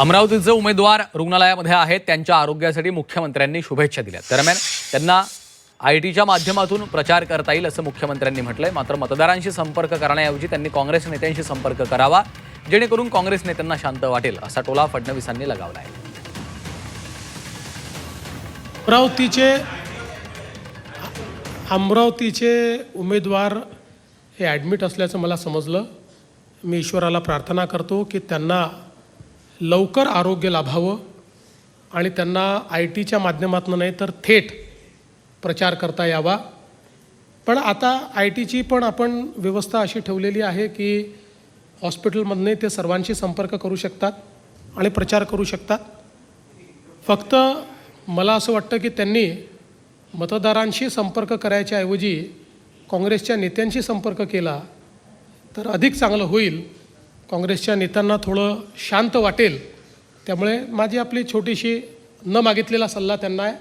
अमरावतीचे उमेदवार रुग्णालयामध्ये आहेत, त्यांच्या आरोग्यासाठी मुख्यमंत्र्यांनी शुभेच्छा दिल्या। दरम्यान त्यांना आयटीच्या माध्यमातून प्रचार करता येईल असं मुख्यमंत्र्यांनी म्हटलंय। मात्र मतदारांशी संपर्क करण्याऐवजी त्यांनी काँग्रेस नेत्यांशी संपर्क करावा, जेणेकरून काँग्रेस नेत्यांना शांत वाटेल असा टोला फडणवीसांनी लगावलाय। अमरावतीचे उमेदवार हे ॲडमिट असल्याचं मला समजलं। मी ईश्वराला प्रार्थना करतो की त्यांना लवकर आरोग्य लाभावं आणि त्यांना आयटीच्या माध्यमातून नाही तर थेट प्रचार करता यावा। पण आता आयटीची पण आपण व्यवस्था अशी ठेवलेली आहे की हॉस्पिटलमधने ते सर्वांशी संपर्क करू शकतात आणि प्रचार करू शकतात। फक्त मला असं वाटतं की त्यांनी मतदारांशी संपर्क करायच्या ऐवजी काँग्रेसच्या नेत्यांशी संपर्क केला तर अधिक चांगलं होईल, काँग्रेसच्या नेत्यांना थोडं शांत वाटेल। त्यामुळे माझी आपली छोटीशी न मागितलेला सल्ला त्यांना आहे